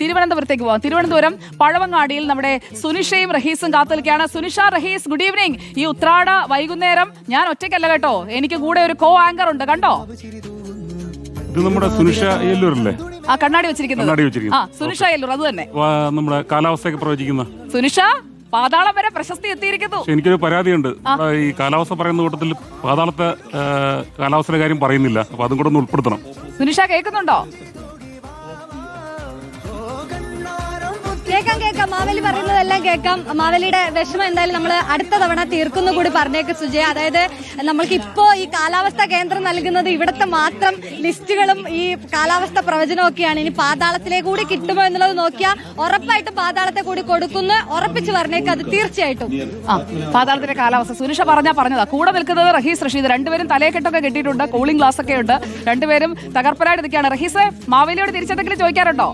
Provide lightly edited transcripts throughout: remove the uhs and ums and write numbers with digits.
തിരുവനന്തപുരത്തേക്ക് പോകാം. തിരുവനന്തപുരം പഴവങ്ങാടിയിൽ നമ്മുടെ സുനിഷയും റഹീസും കാത്തു നിൽക്കുകയാണ്. Sunisha, Rahees, good evening. ഈ ഉത്രാട വൈകുന്നേരം ഞാൻ ഒറ്റയ്ക്കല്ല കേട്ടോ, എനിക്ക് കൂടെ ഒരു കോ ആങ്കർ ഉണ്ട്. കണ്ടോ, ഇത് നമ്മുടെ സുനിഷ യെല്ലൂരല്ലേ? ആ കണ്ണാടി വെച്ചിരിക്കുന്നത്. ആ സുനിഷ യെല്ലൂർ, അത് തന്നെ. നമ്മുടെ കാലാവസ്ഥയൊക്കെ പ്രവചിക്കുന്ന സുനിഷ പാതാളം വരെ പ്രശസ്തി എത്തിയിരിക്കുന്നു. എനിക്കൊരു പരാതിയുണ്ട്. ഈ കാലാവസ്ഥ പറയുന്ന കൂട്ടത്തിൽ പാതാളത്തെ കാലാവസ്ഥയുടെ കാര്യം പറയുന്നില്ല. അപ്പൊ അതും കൂടെ ഒന്ന് ഉൾപ്പെടുത്തണം. സുനിഷ കേൾക്കുന്നുണ്ടോ? കേൾക്കാം. മാവേലി പറയുന്നതെല്ലാം കേൾക്കാം. മാവേലിയുടെ വിഷമം എന്തായാലും നമ്മൾ അടുത്ത തവണ തീർക്കുന്നു കൂടി പറഞ്ഞേക്ക് സുജയ. അതായത് നമ്മൾക്ക് ഇപ്പോ ഈ കാലാവസ്ഥാ കേന്ദ്രം നൽകുന്നത് ഇവിടുത്തെ മാത്രം ലിസ്റ്റുകളും ഈ കാലാവസ്ഥ പ്രവചനവും ഒക്കെയാണ്. ഇനി പാതാളത്തിലേക്ക് കൂടി കിട്ടുമോ എന്നുള്ളത് നോക്കിയാൽ ഉറപ്പായിട്ടും പാതാളത്തെ കൂടി കൊടുക്കുന്നു ഉറപ്പിച്ച് പറഞ്ഞേക്ക്. അത് തീർച്ചയായിട്ടും പാതാളത്തിന്റെ കാലാവസ്ഥ സുനിഷ പറഞ്ഞതാ. കൂടെ നിൽക്കുന്നത് റഹീസ്, റഷീദ്. രണ്ടുപേരും തലയെക്കെട്ടൊക്കെ കെട്ടിയിട്ടുണ്ട്, കൂളിംഗ് ഗ്ലാസ് ഒക്കെ ഉണ്ട്. രണ്ടുപേരും തകർപ്പനായിട്ട് നിൽക്കുകയാണ്. റഹീസ്, മാവേലിയോട് തിരിച്ചെന്തെങ്കിലും ചോദിക്കാറുണ്ടോ?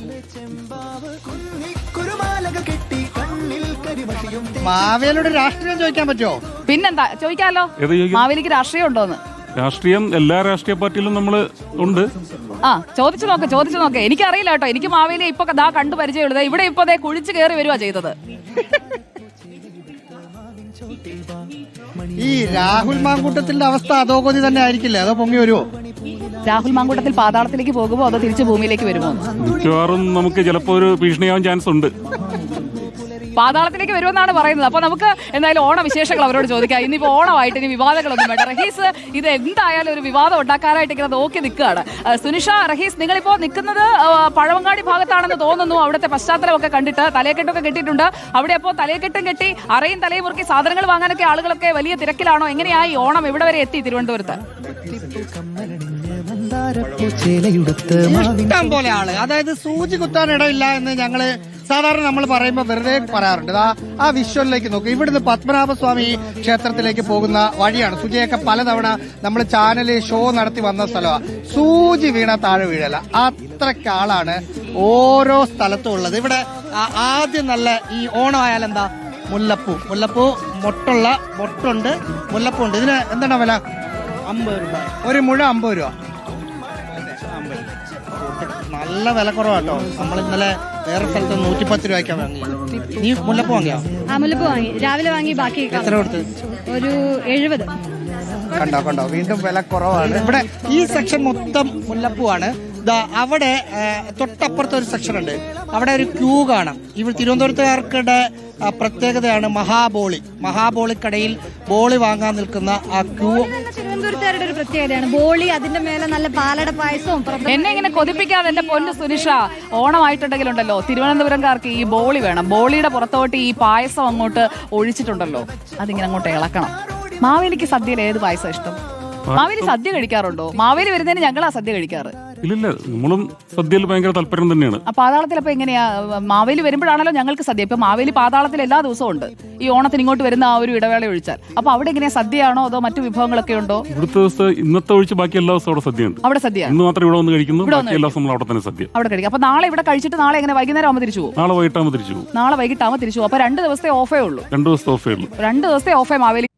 മാവേലിയുടെ രാഷ്ട്രീയം ചോദിക്കാൻ പറ്റുമോ? പിന്നെന്താ ചോദിക്കാലോ, മാവേലിക്ക് രാഷ്ട്രീയം ഉണ്ടോന്ന്. രാഷ്ട്രീയം എല്ലാ രാഷ്ട്രീയ പാർട്ടിയിലും നമ്മള് ഉണ്ട്. ചോദിച്ചു നോക്ക്. എനിക്കറിയില്ല കേട്ടോ. എനിക്ക് മാവേലി ഇപ്പൊ കണ്ടു പരിചയമുള്ളത്. ഇവിടെ ഇപ്പൊ കുഴിച്ചു കയറി വരുവാ ചെയ്തത്. ഈ രാഹുൽ മാങ്കൂട്ടത്തിന്റെ അവസ്ഥ അധോഗതി തന്നെ ആയിരിക്കില്ലേ? അതോ പൊങ്ങി വരുമോ? രാഹുൽ മാങ്കൂട്ടത്തിൽ പാതാളത്തിലേക്ക് പോകുമോ അതോ തിരിച്ച് ഭൂമിയിലേക്ക് വരുമോ? മിക്കവാറും നമുക്ക് ചിലപ്പോ ഒരു ഭീഷണിയാവാൻ ചാൻസ് ഉണ്ട്. പാതാളത്തിലേക്ക് വരുമെന്നാണ് പറയുന്നത്. അപ്പൊ നമുക്ക് എന്തായാലും ഓണവിശേഷങ്ങൾ അവരോട് ചോദിക്കാം. ഇനിയിപ്പോ ഓണമായിട്ട് ഇനി വിവാദങ്ങളൊന്നും വേണ്ട. റഹീസ്, ഇത് എന്തായാലും ഒരു വിവാദം ഉണ്ടാക്കാനായിട്ട് ഇങ്ങനെ നോക്കി നിൽക്കുകയാണ്. സുനിഷ, റഹീസ്, നിങ്ങളിപ്പോ നിൽക്കുന്നത് പഴവങ്ങാടി ഭാഗത്താണെന്ന് തോന്നുന്നു. അവിടുത്തെ പശ്ചാത്തലമൊക്കെ കണ്ടിട്ട് തലയെക്കെട്ടൊക്കെ കെട്ടിയിട്ടുണ്ട്. അവിടെ അപ്പോൾ തലയെക്കെട്ടും കെട്ടി അറയും തലയും മുറുക്കി സാധനങ്ങൾ വാങ്ങാനൊക്കെ ആളുകളൊക്കെ വലിയ തിരക്കിലാണോ? എങ്ങനെയായി ഓണം ഇവിടെ വരെ എത്തി തിരുവനന്തപുരത്ത്? ഇഷ്ടം പോലെ ആള്, അതായത് സൂചി കുത്താൻ ഇടയില്ല എന്ന് ഞങ്ങള് സാധാരണ നമ്മൾ പറയുമ്പോൾ വെറുതെ പറയാറുണ്ട്. ആ വിഷ്വലിലേക്ക് നോക്കുക. ഇവിടുന്ന് പത്മനാഭസ്വാമി ക്ഷേത്രത്തിലേക്ക് പോകുന്ന വഴിയാണ്. സുജയൊക്കെ പലതവണ നമ്മൾ ചാനലിൽ ഷോ നടത്തി വന്ന സ്ഥലമാണ്. സൂചി വീണ താഴെ വീഴല, അത്രയ്ക്ക് ആളാണ് ഓരോ സ്ഥലത്തും ഉള്ളത്. ഇവിടെ ആദ്യം നല്ല ഈ ഓണം ആയാലും എന്താ മുല്ലപ്പൂ മൊട്ടുണ്ട്, മുല്ലപ്പൂ ഉണ്ട്. ഇതിന് എന്താണ് വില? 50 രൂപ. ഒരു മുഴ 50 രൂപ. നല്ല വില കുറവാട്ടോ. നമ്മൾ ഇന്നലെ വേറെ സ്ഥലത്ത് 110 രൂപയ്ക്കാണ് വാങ്ങിയത്. നീ മുല്ലപ്പൂ വാങ്ങിയോ? മുല്ലപ്പൂ വാങ്ങി, രാവിലെ വാങ്ങി. ബാക്കി എത്ര കൊടുത്ത്? ഒരു 70. കണ്ടോ വീണ്ടും വില കുറവാണ്. ഇവിടെ ഈ സെക്ഷൻ മൊത്തം മുല്ലപ്പൂവാണ്. അവിടെ തൊട്ടപ്പുറത്തെ ഒരു സെക്ഷൻ ഉണ്ട്, അവിടെ ഒരു ക്യൂ കാണാം. ഇവിടെ തിരുവനന്തപുരത്തുകാർക്കുടെ പ്രത്യേകതയാണ് മഹാബോളിക്കടയിൽ ബോളി വാങ്ങാൻ നിൽക്കുന്ന ആ ക്യൂ. തിരുവനന്തപുരത്തുകാരുടെ ഒരു പ്രത്യേകതയാണ് ബോളി. അതിന്റെ മേലെ നല്ല പാലട പായസവും. എന്നെ ഇങ്ങനെ കൊതിപ്പിക്കാതെ എന്റെ പൊന്നു സുനിഷ, ഓണമായിട്ടുണ്ടെങ്കിലുണ്ടല്ലോ തിരുവനന്തപുരംകാർക്ക് ഈ ബോളി വേണം. ബോളിയുടെ പുറത്തോട്ട് ഈ പായസം അങ്ങോട്ട് ഒഴിച്ചിട്ടുണ്ടല്ലോ, അതിങ്ങനെ അങ്ങോട്ട് ഇളക്കണം. മാവേലിക്ക് സദ്യയിൽ ഏത് പായസം ഇഷ്ടം? മാവേലി സദ്യ കഴിക്കാറുണ്ടോ? മാവേലി വരുന്നതിന് ഞങ്ങളാ സദ്യ കഴിക്കാറ്. ഇല്ല, നമ്മളും സദ്യയിൽ ഭയങ്കര താല്പര്യം തന്നെയാണ്. പാതാളത്തിൽ അപ്പൊ എങ്ങനെയാ? മാവേലി വരുമ്പോഴാണല്ലോ ഞങ്ങൾക്ക് സദ്യ. ഇപ്പൊ മാവേലി പാതാളത്തിൽ എല്ലാ ദിവസവും ഉണ്ട്, ഈ ഓണത്തിന് ഇങ്ങോട്ട് വരുന്ന ആ ഒരു ഇടവേള ഒഴിച്ചാൽ. അപ്പൊ അവിടെ എങ്ങനെയാ, സദ്യയാണോ അതോ മറ്റു വിഭവങ്ങളൊക്കെ ഉണ്ടോ? ഇവിടുത്തെ ദിവസം ഇന്നത്തെ ഒഴിച്ച് ബാക്കി എല്ലാ ദിവസവും അവിടെ സദ്യയുണ്ട്. അവിടെ സദ്യ ഇന്ന് മാത്രം ഇവിടെ വന്ന് കഴിക്കുന്നു, ബാക്കി എല്ലാ ദിവസവും അവിടെ തന്നെ സദ്യ അവിടെ കഴിക്കും. അപ്പൊ നാളെ ഇവിടെ കഴിച്ചിട്ട് നാളെ എങ്ങനെ വൈകുന്നേരം ആകുമ്പോൾ തിരിച്ചു പോകും? നാളെ വൈകിട്ടാകുമ്പോൾ തിരിച്ചു പോകും. നാളെ വൈകിട്ടാകുമ്പോൾ തിരിച്ചു പോകും. അപ്പൊ 2 ദിവസത്തെ ഓഫേ ഉള്ളൂ. 2 ദിവസത്തെ ഓഫേ ഉള്ളൂ. 2 ദിവസത്തെ ഓഫേ മാവേലി.